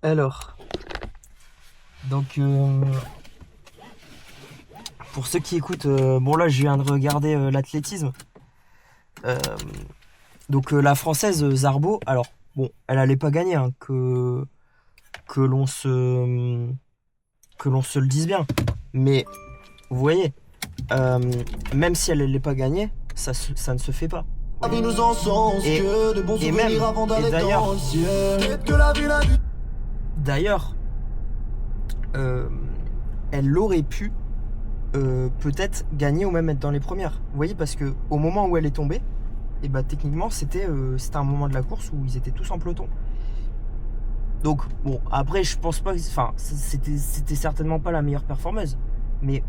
Alors, donc, pour ceux qui écoutent, bon là je viens de regarder l'athlétisme. Euh, la française Zarbo, alors bon, elle allait pas gagner, hein, que l'on se que l'on se le dise bien. Mais vous voyez, euh, même si elle allait pas gagner, ça ne se fait pas. La vie nous encense Et, que de bons et même, souvenirs avant et d'aller d'ailleurs, dans le ciel. Peut-être que la vie d'ailleurs, euh, elle aurait pu peut-être gagner ou même être dans les premières. Vous voyez, parce que au moment où elle est tombée, et bah techniquement c'était un moment de la course où ils étaient tous en peloton. Donc bon, après je pense pas, enfin c'était certainement pas la meilleure performeuse, mais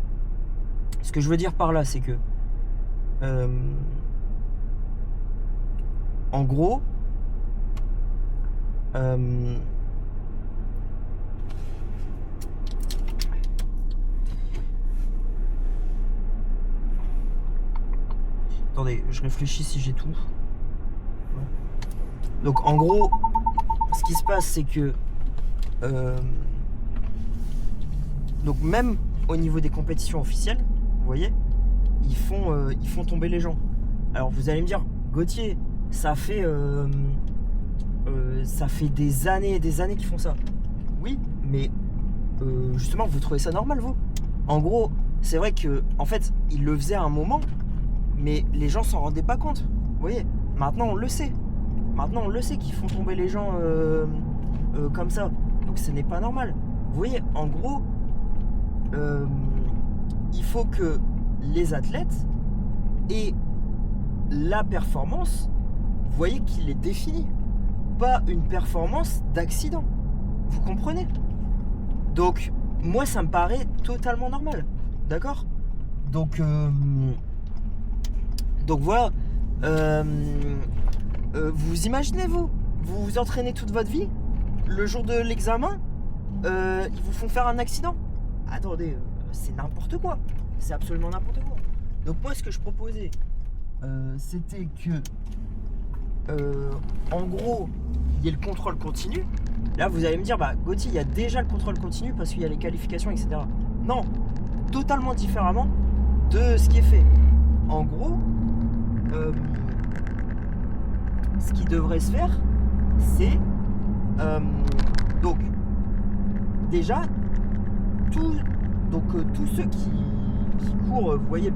ce que je veux dire par là, c'est que euh, en gros, euh, attendez, je réfléchis si j'ai tout. Donc en gros, ce qui se passe, c'est que euh, donc même au niveau des compétitions officielles, vous voyez, ils font tomber les gens. Alors vous allez me dire, Gauthier, ça fait des années et des années qu'ils font ça. Oui, mais justement, vous trouvez ça normal, vous? En gros, c'est vrai que en fait, ils le faisaient à un moment, mais les gens s'en rendaient pas compte. Vous voyez, maintenant on le sait. Maintenant on le sait qu'ils font tomber les gens comme ça. Donc ce n'est pas normal. Vous voyez, en gros, euh, il faut que les athlètes aient la performance, vous voyez, qu'il est défini. Pas une performance d'accident. Vous comprenez? Donc, moi, ça me paraît totalement normal. D'accord? Donc, voilà. Euh, vous imaginez, vous vous entraînez toute votre vie. Le jour de l'examen, ils vous font faire un accident. Attendez, c'est n'importe quoi. C'est absolument n'importe quoi. Donc, moi, ce que je proposais, c'était que, en gros, il y ait le contrôle continu. Là, vous allez me dire, bah, Gauthier, il y a déjà le contrôle continu parce qu'il y a les qualifications, etc. Non, totalement différemment de ce qui est fait. En gros, euh, ce qui devrait se faire, c'est donc déjà tous ceux qui courent, vous voyez,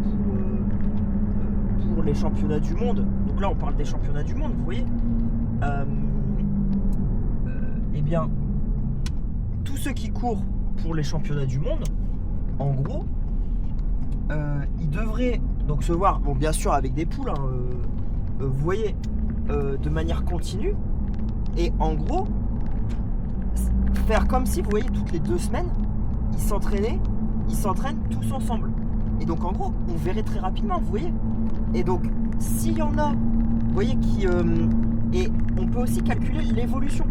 pour les championnats du monde. Donc là, on parle des championnats du monde, vous voyez. Eh bien, tous ceux qui courent pour les championnats du monde, en gros, ils devraient donc se voir, bon, bien sûr avec des poules, hein, vous voyez, de manière continue, et en gros, faire comme si, vous voyez, toutes les 2 semaines, ils s'entraînent tous ensemble. Et donc, en gros, on verrait très rapidement, vous voyez. Et donc, s'il y en a, vous voyez, et on peut aussi calculer l'évolution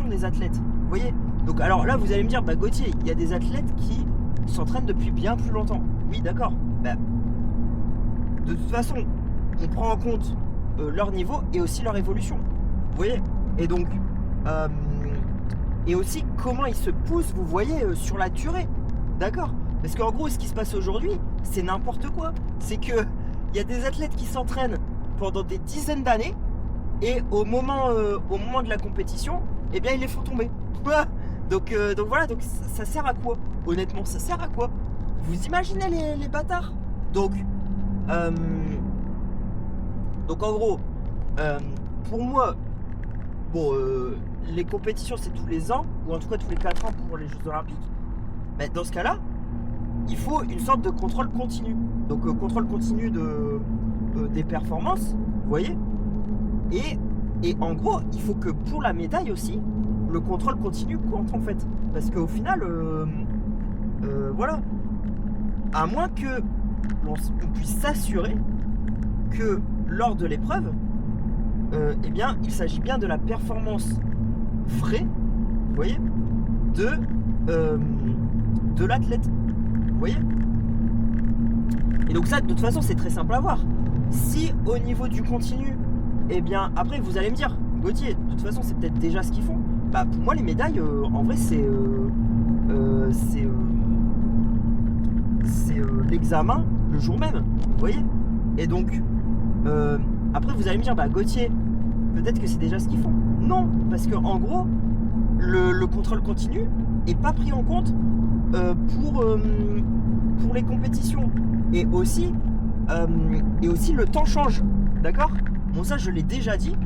des athlètes, vous voyez. Donc, alors là, vous allez me dire, bah Gauthier, il y a des athlètes qui s'entraînent depuis bien plus longtemps. Oui, d'accord. Bah, de toute façon, on prend en compte leur niveau et aussi leur évolution, vous voyez. Et donc, et aussi comment ils se poussent, vous voyez, sur la durée, d'accord. Parce qu'en gros, ce qui se passe aujourd'hui, c'est n'importe quoi. C'est que il y a des athlètes qui s'entraînent pendant des dizaines d'années et au moment de la compétition, eh bien, ils les font tomber. Donc voilà, donc ça sert à quoi? Honnêtement, ça sert à quoi? Vous imaginez les bâtards? Donc en gros, pour moi, bon, les compétitions c'est tous les ans, ou en tout cas tous les 4 ans pour les Jeux Olympiques. Mais dans ce cas-là, il faut une sorte de contrôle continu. Donc contrôle continu des performances, vous voyez. Et en gros, il faut que pour la médaille aussi, le contrôle continu compte en fait. Parce qu'au final, voilà. À moins que on puisse s'assurer que lors de l'épreuve, eh bien, il s'agit bien de la performance vraie, vous voyez, de l'athlète. Vous voyez. Et donc ça, de toute façon, c'est très simple à voir. Si au niveau du continu, eh bien, après, vous allez me dire, Gauthier, de toute façon, c'est peut-être déjà ce qu'ils font. bah pour moi les médailles, en vrai c'est l'examen le jour même, vous voyez. Et donc après vous allez me dire, bah Gauthier, peut-être que c'est déjà ce qu'ils font. Non, parce que en gros le contrôle continu est pas pris en compte pour les compétitions. Et aussi le temps change, d'accord. Bon, ça je l'ai déjà dit.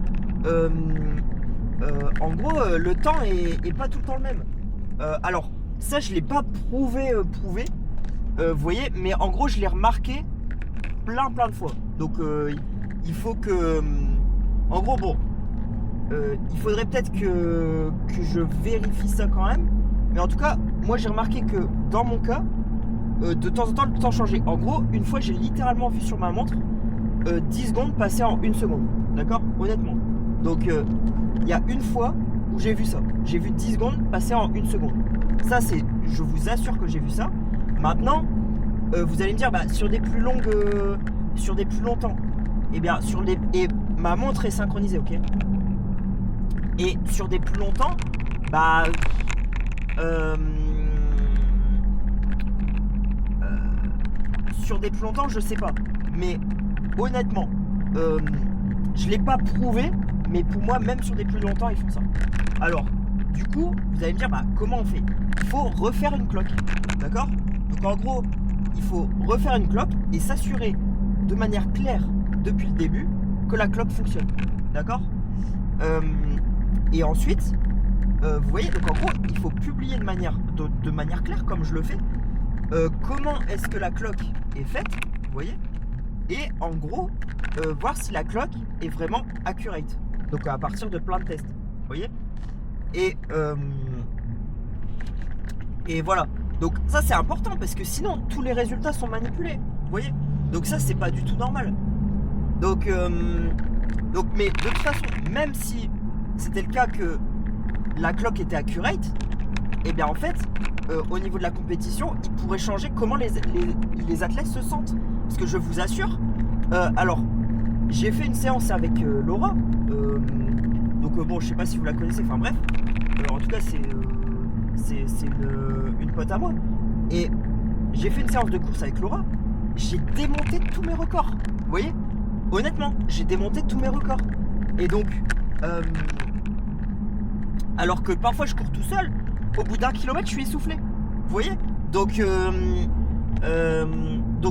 En gros le temps est pas tout le temps le même. Alors ça je l'ai pas prouvé, vous voyez, mais en gros je l'ai remarqué plein de fois. Donc il faut que en gros bon il faudrait peut-être que je vérifie ça quand même, mais en tout cas moi j'ai remarqué que dans mon cas de temps en temps le temps changeait. En gros une fois j'ai littéralement vu sur ma montre 10 secondes passer en 1 seconde, d'accord, honnêtement. Donc il y a une fois où j'ai vu ça, j'ai vu 10 secondes passer en 1 seconde. Ça c'est, je vous assure que j'ai vu ça. Maintenant vous allez me dire, bah sur des plus longues sur des plus longtemps, et bien et ma montre est synchronisée, ok. Et sur des plus longtemps, bah sur des plus longtemps je sais pas, mais honnêtement je l'ai pas prouvé, mais pour moi même sur des plus longtemps ils font ça. Alors du coup vous allez me dire, bah comment on fait? Il faut refaire une cloque, d'accord. Donc en gros il faut refaire une cloque et s'assurer de manière claire depuis le début que la cloque fonctionne, d'accord. Et ensuite vous voyez, donc en gros il faut publier de manière claire, comme je le fais, comment est-ce que la cloque est faite, vous voyez, et en gros voir si la cloque est vraiment accurate, donc à partir de plein de tests, vous voyez. Et voilà, donc ça c'est important parce que sinon tous les résultats sont manipulés, vous voyez. Donc ça c'est pas du tout normal. Donc mais de toute façon, même si c'était le cas que la cloque était accurate, et bien en fait au niveau de la compétition il pourrait changer comment les athlètes se sentent. Parce que je vous assure, alors j'ai fait une séance avec Laura, donc bon je sais pas si vous la connaissez, enfin bref, en tout cas c'est une pote à moi, et j'ai fait une séance de course avec Laura, j'ai démonté tous mes records, vous voyez, honnêtement j'ai démonté tous mes records. Et donc alors que parfois je cours tout seul, au bout d'1 kilomètre je suis essoufflé, vous voyez. Donc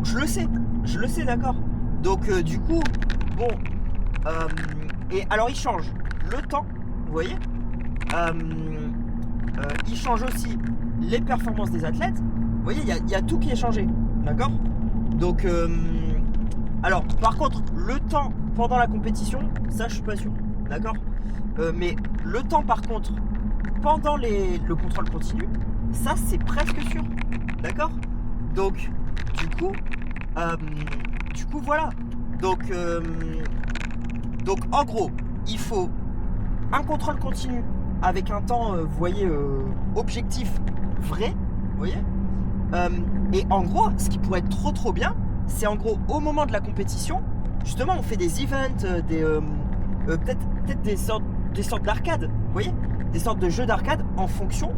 je le sais, d'accord. Donc du coup bon et alors il change le temps, vous voyez, il change aussi les performances des athlètes, vous voyez, il y a tout qui est changé, d'accord. Donc alors par contre le temps pendant la compétition, ça je suis pas sûr, d'accord. Mais le temps par contre pendant le contrôle continu, ça c'est presque sûr, d'accord. Donc du coup voilà, donc en gros il faut un contrôle continu avec un temps vous voyez objectif vrai, vous voyez. Et en gros ce qui pourrait être trop bien, c'est en gros au moment de la compétition justement on fait des events, peut-être des sortes d'arcades, vous voyez, des sortes de jeux d'arcade en fonction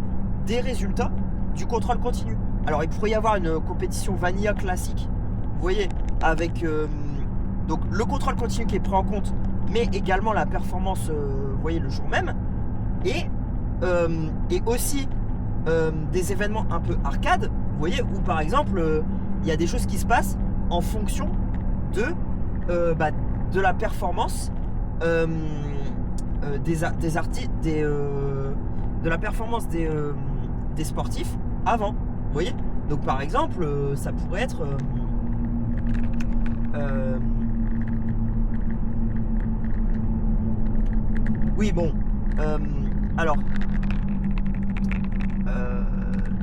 des résultats du contrôle continu. Alors il pourrait y avoir une compétition vanilla classique, vous voyez, avec donc le contrôle continu qui est pris en compte, mais également la performance vous voyez le jour même, et aussi des événements un peu arcade, vous voyez, où par exemple il y a des choses qui se passent en fonction de la performance de la performance des sportifs avant, vous voyez. Donc par exemple ça pourrait être oui bon alors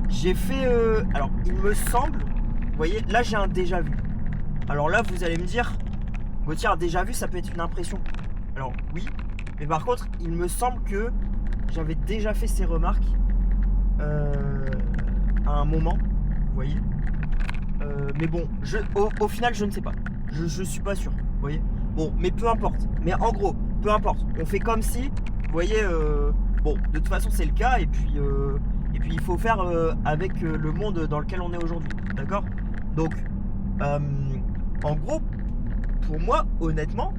j'ai fait alors il me semble, vous voyez là j'ai un déjà vu. Alors là vous allez me dire, Gauthier, un déjà vu ça peut être une impression. Alors oui, mais par contre il me semble que j'avais déjà fait ces remarques à un moment, vous voyez. Mais bon, au final je ne sais pas, je suis pas sûr, vous voyez. Bon, mais peu importe, mais en gros peu importe, on fait comme si, vous voyez, bon, de toute façon c'est le cas, et puis il faut faire avec le monde dans lequel on est aujourd'hui, d'accord? Donc en gros, pour moi, honnêtement,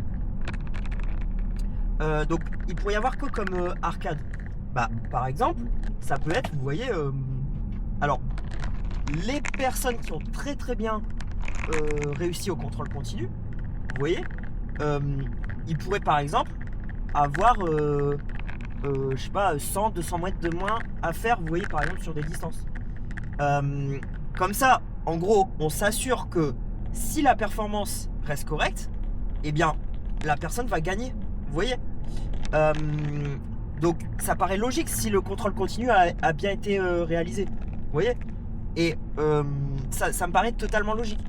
donc il pourrait y avoir quoi comme arcade? Bah par exemple, ça peut être, vous voyez, alors les personnes qui ont très très bien réussi au contrôle continu, vous voyez, ils pourraient par exemple avoir je sais pas, 100, 200 mètres de moins à faire, vous voyez, par exemple sur des distances. Comme ça, en gros, on s'assure que si la performance reste correcte, eh bien la personne va gagner, vous voyez. Donc ça paraît logique si le contrôle continu a bien été réalisé, vous voyez. Et ça me paraît totalement logique.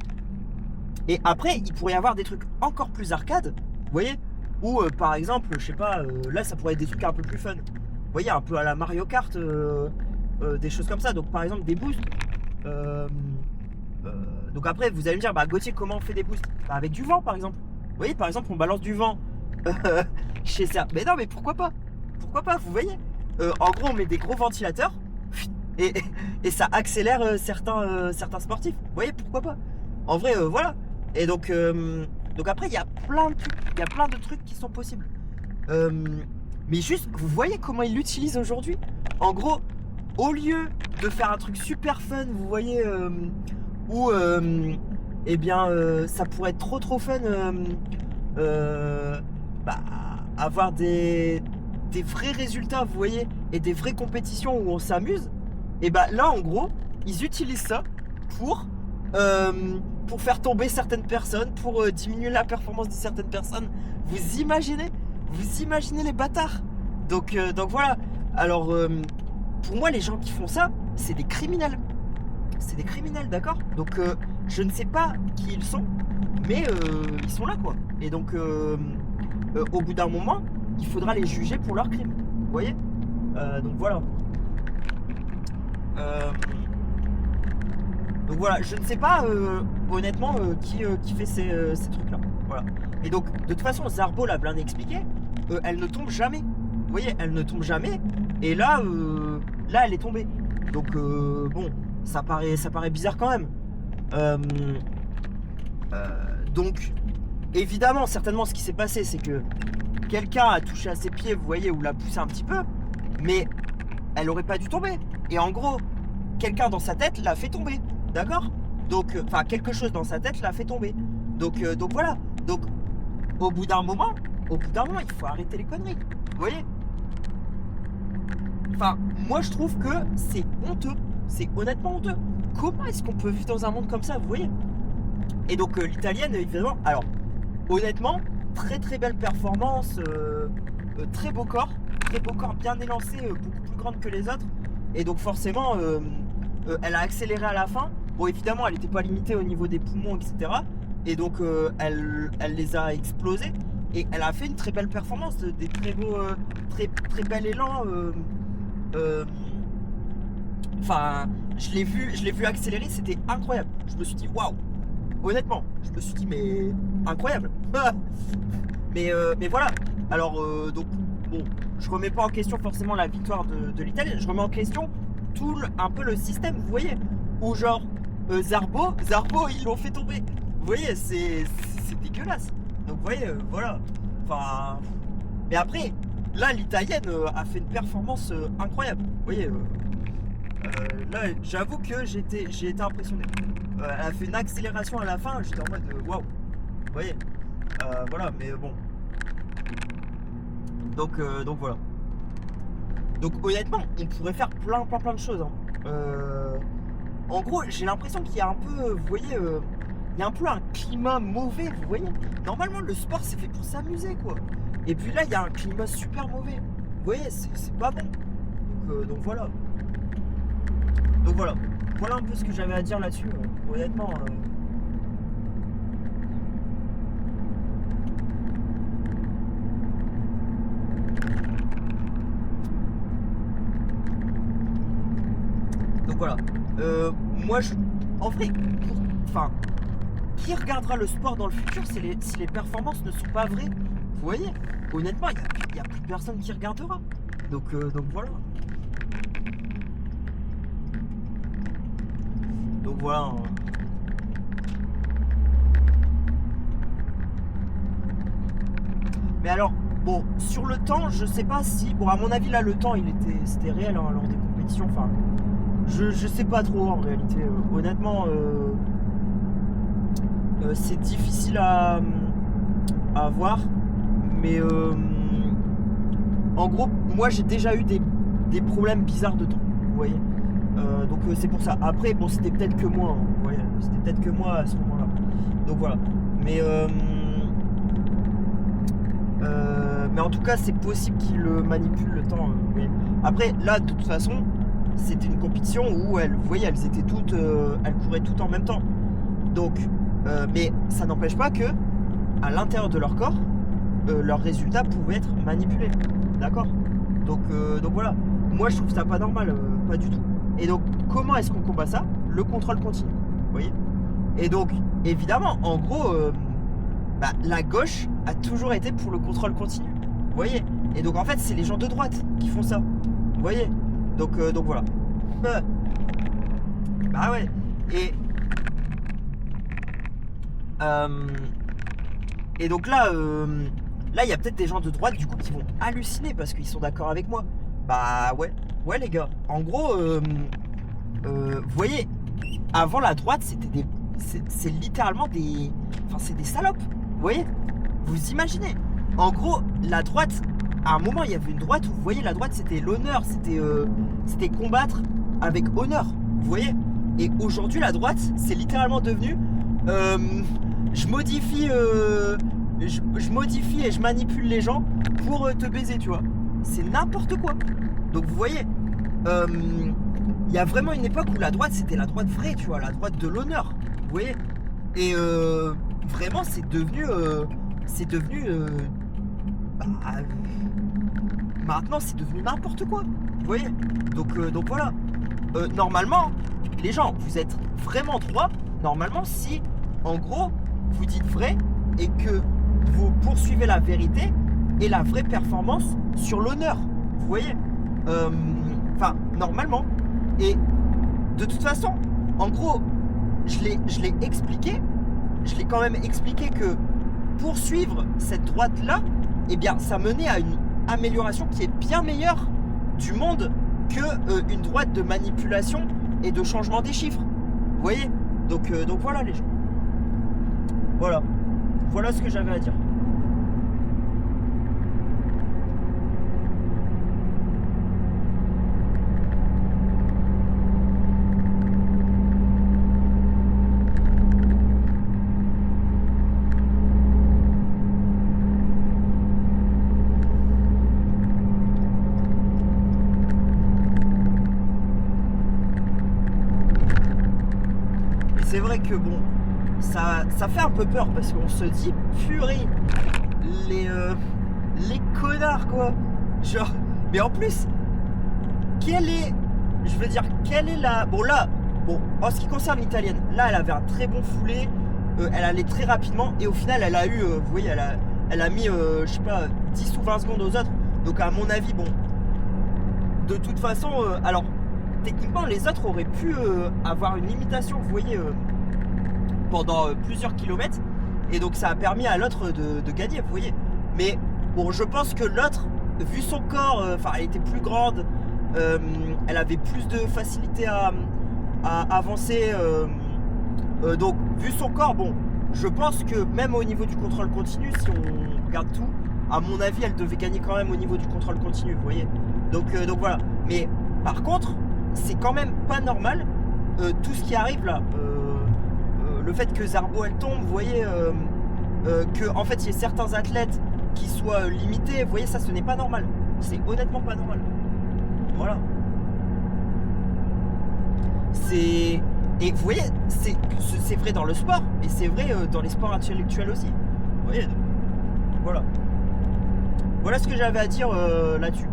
Et après, il pourrait y avoir des trucs encore plus arcade, vous voyez, où par exemple, je sais pas, là ça pourrait être des trucs un peu plus fun, vous voyez, un peu à la Mario Kart, des choses comme ça. Donc par exemple des boosts. Donc après vous allez me dire, bah Gauthier, comment on fait des boosts? Bah, avec du vent par exemple. Vous voyez, par exemple on balance du vent chez ça. Mais non, mais pourquoi pas? Pourquoi pas, vous voyez. En gros on met des gros ventilateurs et ça accélère certains sportifs. Vous voyez, pourquoi pas? En vrai, voilà. Et donc après, il y a plein de trucs qui sont possibles. Mais juste, vous voyez comment ils l'utilisent aujourd'hui? En gros, au lieu de faire un truc super fun, vous voyez, où eh bien, ça pourrait être trop fun, bah, avoir des vrais résultats, vous voyez, et des vraies compétitions où on s'amuse. Et bah là, en gros, ils utilisent ça pour faire tomber certaines personnes, pour diminuer la performance de certaines personnes. Vous imaginez les bâtards. Donc voilà. Alors pour moi, les gens qui font ça, c'est des criminels. C'est des criminels, d'accord? Donc je ne sais pas qui ils sont, mais ils sont là, quoi. Et donc au bout d'un moment, il faudra les juger pour leurs crimes, vous voyez. Donc voilà. Donc voilà, je ne sais pas honnêtement qui fait ces trucs-là. Voilà. Et donc, de toute façon, Zarbo l'a bien expliqué, elle ne tombe jamais. Vous voyez, elle ne tombe jamais. Et là, elle est tombée. Donc bon, ça paraît bizarre quand même. Donc, évidemment, certainement, ce qui s'est passé, c'est que quelqu'un a touché à ses pieds, vous voyez, ou l'a poussé un petit peu, mais elle aurait pas dû tomber. Et en gros, quelqu'un dans sa tête l'a fait tomber, d'accord? Donc, enfin, quelque chose dans sa tête l'a fait tomber. Donc voilà. Donc, au bout d'un moment, il faut arrêter les conneries. Vous voyez? Enfin, moi, je trouve que c'est honteux. C'est honnêtement honteux. Comment est-ce qu'on peut vivre dans un monde comme ça, vous voyez? Et donc, l'italienne, évidemment, alors, honnêtement, très très belle performance, très beau corps bien élancé, beaucoup plus grande que les autres. Et donc forcément, elle a accéléré à la fin. Bon, évidemment, elle n'était pas limitée au niveau des poumons, etc. Et donc elle les a explosés. Et elle a fait une très belle performance, des très beaux, très bel élan. Enfin, je l'ai vu accélérer, c'était incroyable. Je me suis dit waouh. Honnêtement, je me suis dit mais incroyable. mais voilà. Alors donc bon, je remets pas en question forcément la victoire de l'Italie. Je remets en question un peu le système, vous voyez. Ou genre Zarbo, ils l'ont fait tomber. Vous voyez, c'est dégueulasse. Donc vous voyez, voilà. Enfin, mais après, là l'italienne a fait une performance incroyable. Vous voyez. Là, j'avoue que j'ai été impressionné. Elle a fait une accélération à la fin, j'étais en mode waouh. Vous voyez, voilà, mais bon. Donc voilà. Donc honnêtement, on pourrait faire plein de choses. Hein. En gros, j'ai l'impression qu'il y a un peu, vous voyez, il y a un peu un climat mauvais, vous voyez. Normalement, le sport c'est fait pour s'amuser, quoi. Et puis là, il y a un climat super mauvais. Vous voyez, c'est pas bon. Donc voilà. Donc voilà. Voilà un peu ce que j'avais à dire là-dessus. Honnêtement. Donc voilà. Moi, en vrai, qui regardera le sport dans le futur si les performances ne sont pas vraies? Vous voyez, honnêtement, il n'y a plus personne qui regardera. Donc voilà. Donc voilà. Hein. Mais alors, bon, sur le temps, je sais pas si... Bon, à mon avis, là, le temps, c'était réel hein, lors des compétitions. Enfin, je sais pas trop en réalité. Honnêtement, c'est difficile à voir. Mais en gros, moi, j'ai déjà eu des problèmes bizarres de temps. Vous voyez donc c'est pour ça. Après, bon, c'était peut-être que moi. Hein, vous voyez, c'était peut-être que moi à ce moment-là. Donc voilà. Mais en tout cas, c'est possible qu'il manipule le temps. Vous voyez. Après, là, de toute façon, c'était une compétition où vous voyez, elles étaient toutes, elles couraient toutes en même temps. Donc, mais ça n'empêche pas que, à l'intérieur de leur corps, leurs résultats pouvaient être manipulés. D'accord ? Donc voilà. Moi, je trouve ça pas normal, pas du tout. Et donc, comment est-ce qu'on combat ça ? Le contrôle continu. Vous voyez ? Et donc, évidemment, en gros, la gauche a toujours été pour le contrôle continu. Vous voyez ? Et donc, en fait, c'est les gens de droite qui font ça. Vous voyez ? Donc voilà. Bah ouais. Et donc là, il y a peut-être des gens de droite du coup qui vont halluciner parce qu'ils sont d'accord avec moi. Bah ouais les gars. En gros, vous voyez, avant la droite, c'est littéralement c'est des salopes. Vous voyez ? Vous imaginez ? En gros, la droite, à un moment, il y avait une droite où vous voyez, la droite, c'était l'honneur, c'était combattre avec honneur. Vous voyez ? Et aujourd'hui, la droite, c'est littéralement devenu je modifie et je manipule les gens pour te baiser, tu vois. C'est n'importe quoi. Donc vous voyez, il y a vraiment une époque où la droite, c'était la droite vraie, tu vois, la droite de l'honneur. Vous voyez. Et vraiment, c'est devenu maintenant, c'est devenu n'importe quoi. Vous voyez. Donc voilà. Normalement, les gens, vous êtes vraiment droit. Normalement, si, en gros, vous dites vrai et que vous poursuivez la vérité et la vraie performance sur l'honneur. Vous voyez ? Enfin, normalement. Et de toute façon, en gros, je l'ai expliqué. Je l'ai quand même expliqué que poursuivre cette droite-là, eh bien, ça menait à une amélioration qui est bien meilleure du monde que une droite de manipulation et de changement des chiffres. Vous voyez ? Donc voilà les gens. Voilà ce que j'avais à dire. C'est vrai que bon, ça fait un peu peur parce qu'on se dit purée, les connards quoi. Genre, mais en plus, quelle est la... Bon là, en ce qui concerne l'italienne, là elle avait un très bon foulé, elle allait très rapidement et au final elle a eu, vous voyez, elle a mis, je sais pas, 10 ou 20 secondes aux autres. Donc à mon avis, bon, de toute façon, alors... Techniquement, les autres auraient pu avoir une limitation, vous voyez, pendant plusieurs kilomètres. Et donc, ça a permis à l'autre de gagner, vous voyez. Mais bon, je pense que l'autre, vu son corps, elle était plus grande, elle avait plus de facilité à avancer. Donc, vu son corps, bon, je pense que même au niveau du contrôle continu, si on regarde tout, à mon avis, elle devait gagner quand même au niveau du contrôle continu, vous voyez. Donc voilà. Mais par contre... c'est quand même pas normal tout ce qui arrive là, le fait que Zarbo elle tombe, vous voyez, que en fait il y ait certains athlètes qui soient limités, vous voyez, ça ce n'est pas normal, c'est honnêtement pas normal. Voilà. Et vous voyez, c'est vrai dans le sport et c'est vrai dans les sports intellectuels aussi, vous voyez. Voilà ce que j'avais à dire là-dessus.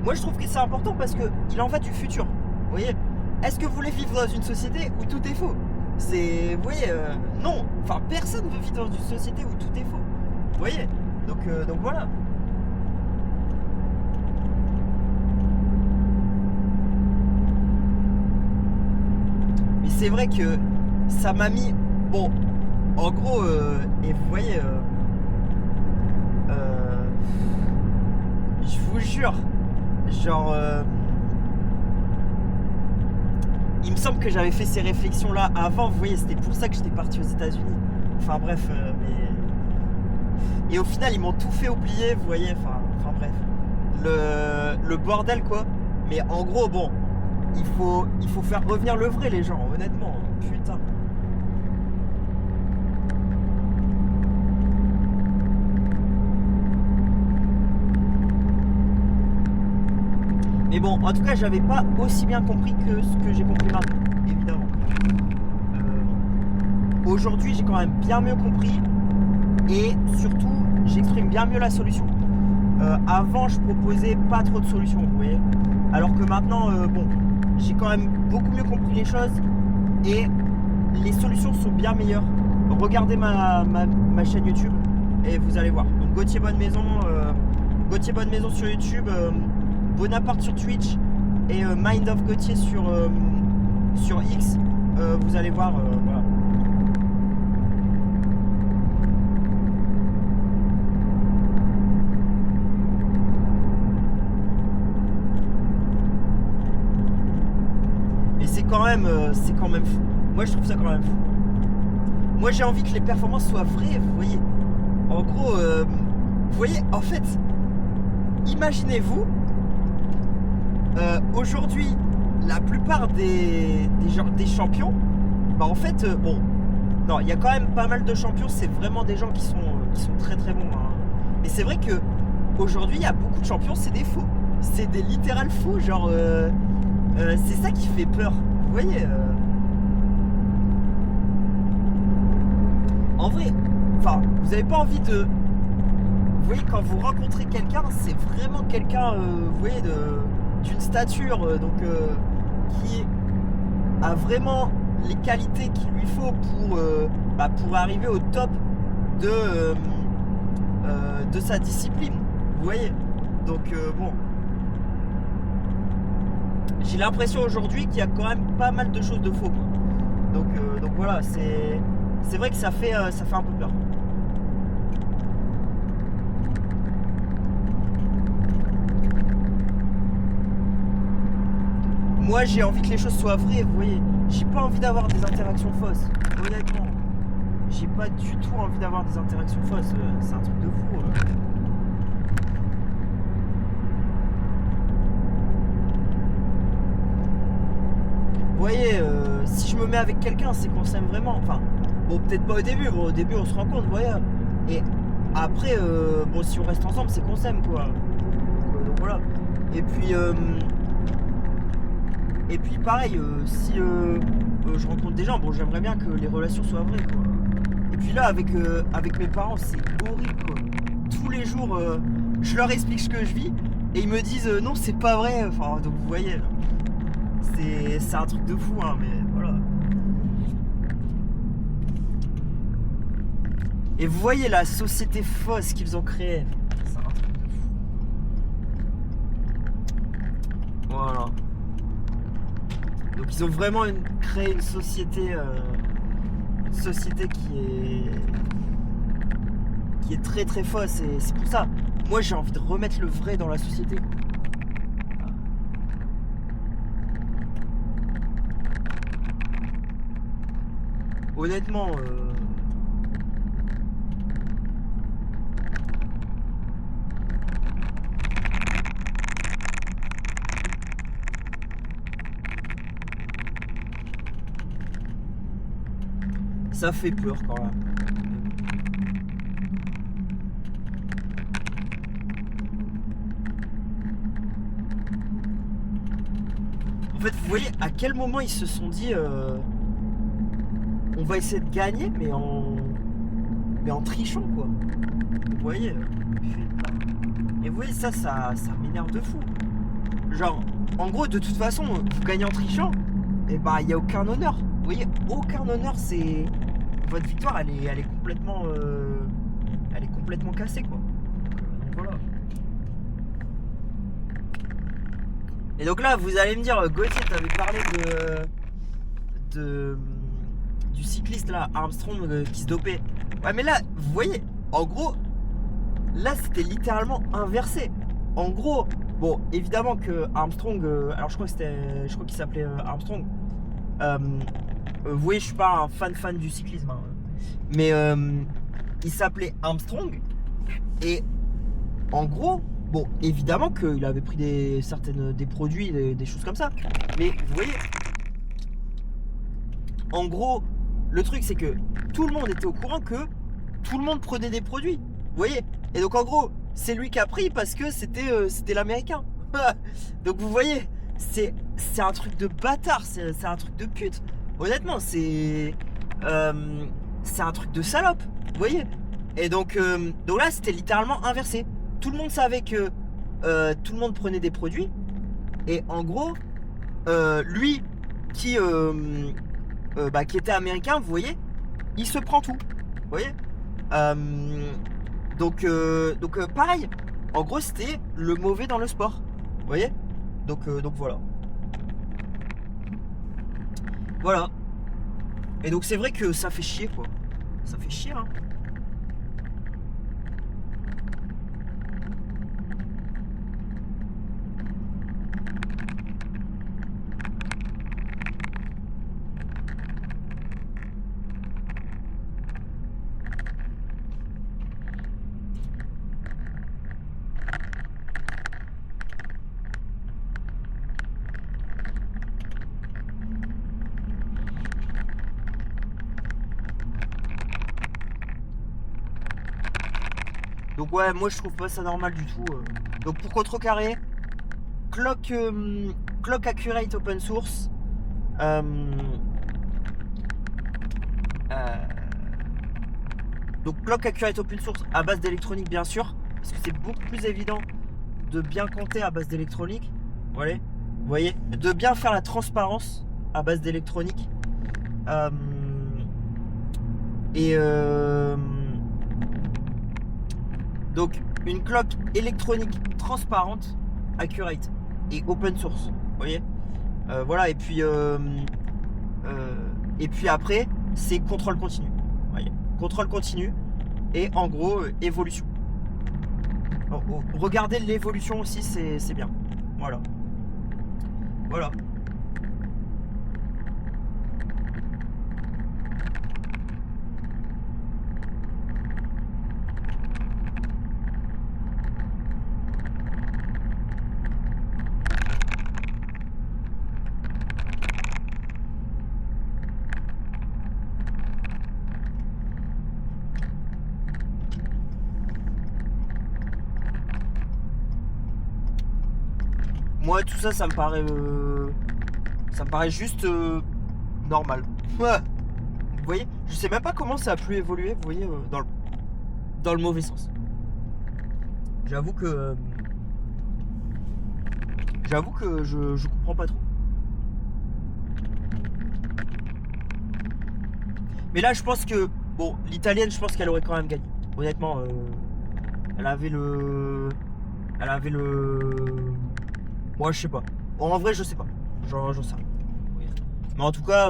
Moi je trouve que c'est important parce que il en va du futur. Vous voyez, est-ce que vous voulez vivre dans une société où tout est faux ? Vous voyez, non. Enfin, personne veut vivre dans une société où tout est faux. Vous voyez, donc voilà. c'est vrai que ça m'a mis... Bon, en gros, et vous voyez... je vous jure, genre... il me semble que j'avais fait ces réflexions-là avant, vous voyez, c'était pour ça que j'étais parti aux États-Unis. Enfin bref, mais... Et au final, ils m'ont tout fait oublier, vous voyez, enfin bref. Le bordel, quoi. Mais en gros, bon, il faut faire revenir le vrai, les gens, honnêtement. Putain. Mais bon, en tout cas, j'avais pas aussi bien compris que ce que j'ai compris maintenant, évidemment. Aujourd'hui, j'ai quand même bien mieux compris. Et surtout, j'exprime bien mieux la solution. Avant, je proposais pas trop de solutions, vous voyez. Alors que maintenant, bon, j'ai quand même beaucoup mieux compris les choses. Et les solutions sont bien meilleures. Regardez ma chaîne YouTube et vous allez voir. Donc Gauthier Bonne Maison sur YouTube, Bonaparte sur Twitch et Mind of Gauthier sur X. Vous allez voir, voilà. Et c'est quand même fou. Moi je trouve ça quand même fou. Moi j'ai envie que les performances soient vraies, vous voyez. En gros, vous voyez, en fait, imaginez-vous, aujourd'hui, la plupart des champions, bah en fait, bon, non, il y a quand même pas mal de champions, c'est vraiment des gens qui sont très très bons. Hein. Mais c'est vrai que aujourd'hui, il y a beaucoup de champions, c'est des fous. C'est des littéral fous, genre, c'est ça qui fait peur. Vous voyez en vrai, enfin, vous avez pas envie de... Vous voyez, quand vous rencontrez quelqu'un, c'est vraiment quelqu'un, vous voyez, d'une stature, qui a vraiment les qualités qu'il lui faut pour arriver au top de sa discipline. Vous voyez. Donc, bon. J'ai l'impression aujourd'hui qu'il y a quand même pas mal de choses de faux, quoi. Donc voilà, c'est vrai que ça fait un peu peur. Moi j'ai envie que les choses soient vraies, vous voyez. J'ai pas envie d'avoir des interactions fausses. Honnêtement. J'ai pas du tout envie d'avoir des interactions fausses. C'est un truc de fou. Vous voyez, si je me mets avec quelqu'un, c'est qu'on s'aime vraiment. Enfin, bon, peut-être pas au début. Bon, au début, on se rencontre, vous voyez. Et après, bon, si on reste ensemble, c'est qu'on s'aime, quoi. Donc voilà. Et puis pareil, si je rencontre des gens, bon, j'aimerais bien que les relations soient vraies, quoi. Et puis là, avec mes parents, c'est horrible, quoi. Tous les jours, je leur explique ce que je vis et ils me disent non, c'est pas vrai. Enfin, donc vous voyez. C'est un truc de fou, hein, mais voilà. Et vous voyez la société fausse qu'ils ont créée. C'est un truc de fou. Voilà. Donc ils ont vraiment créé une société qui est très très fausse. Et c'est pour ça, moi j'ai envie de remettre le vrai dans la société. Honnêtement, ça fait peur quand même. En fait, vous voyez à quel moment ils se sont dit on va essayer de gagner, mais en trichant, quoi. Vous voyez. Putain. Et vous voyez, ça m'énerve de fou. Genre, en gros, de toute façon, vous gagnez en trichant, et bah, il n'y a aucun honneur. Vous voyez, aucun honneur, c'est... Votre victoire, elle est complètement... elle est complètement cassée, quoi. Donc, voilà. Et donc là, vous allez me dire, Gauthier, t'avais parlé du cycliste là, Armstrong, qui se dopait. Ouais, mais là, vous voyez, en gros, là c'était littéralement inversé. En gros, bon, évidemment que Armstrong, alors je crois qu'il s'appelait Armstrong. Vous voyez, je suis pas un fan du cyclisme, hein. Mais il s'appelait Armstrong. Et en gros, bon, évidemment qu'il avait pris des produits, des choses comme ça. Mais vous voyez, en gros, le truc c'est que tout le monde était au courant que tout le monde prenait des produits. Vous voyez. Et donc en gros, c'est lui qui a pris parce que c'était l'américain. Donc vous voyez, c'est un truc de bâtard, c'est un truc de pute. Honnêtement, c'est un truc de salope. Vous voyez. Et donc là, c'était littéralement inversé. Tout le monde savait que tout le monde prenait des produits. Et en gros, lui qui était américain, vous voyez, il se prend tout. Vous voyez. Donc pareil. En gros, c'était le mauvais dans le sport. Vous voyez. Donc voilà. Voilà. Et donc c'est vrai que ça fait chier, quoi. Ça fait chier, hein. Donc ouais, moi je trouve pas ça normal du tout. Donc pour contrecarrer, Clock Accurate Open Source. Donc Clock Accurate Open Source à base d'électronique, bien sûr, parce que c'est beaucoup plus évident de bien compter à base d'électronique. Voilà. Vous voyez, de bien faire la transparence à base d'électronique. Donc une clock électronique transparente, accurate et open source. Vous voyez. Voilà. Et puis après, c'est contrôle continu. Vous voyez. Contrôle continu et en gros évolution. Regardez l'évolution aussi, c'est bien. Voilà. Voilà. Moi, tout ça, ça me paraît juste normal. Vous voyez, je sais même pas comment ça a pu évoluer, vous voyez, dans le mauvais sens. J'avoue que je comprends pas trop. Mais là, je pense que bon, l'italienne, je pense qu'elle aurait quand même gagné. Honnêtement, elle avait le. Moi, je sais pas. En vrai, je sais pas. J'en sais rien. Mais en tout cas,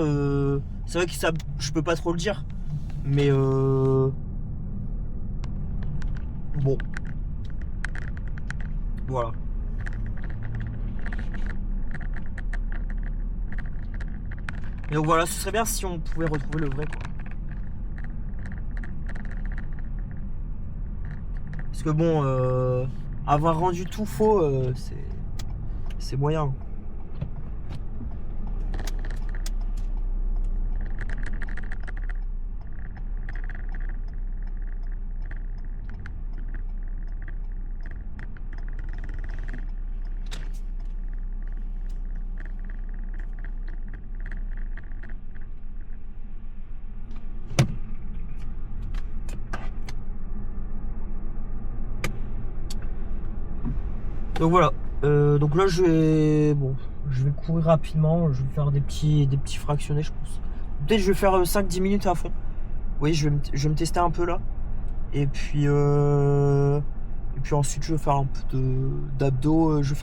c'est vrai que ça, je peux pas trop le dire. Mais bon. Voilà. Et donc voilà, ce serait bien si on pouvait retrouver le vrai, quoi. Parce que bon, avoir rendu tout faux, c'est moyen. Donc voilà. Donc là je vais courir rapidement, je vais faire des petits fractionnés, je pense. Peut-être je vais faire 5-10 minutes à fond. Oui, je vais me tester un peu là. Et puis ensuite je vais faire un peu d'abdos. Je vais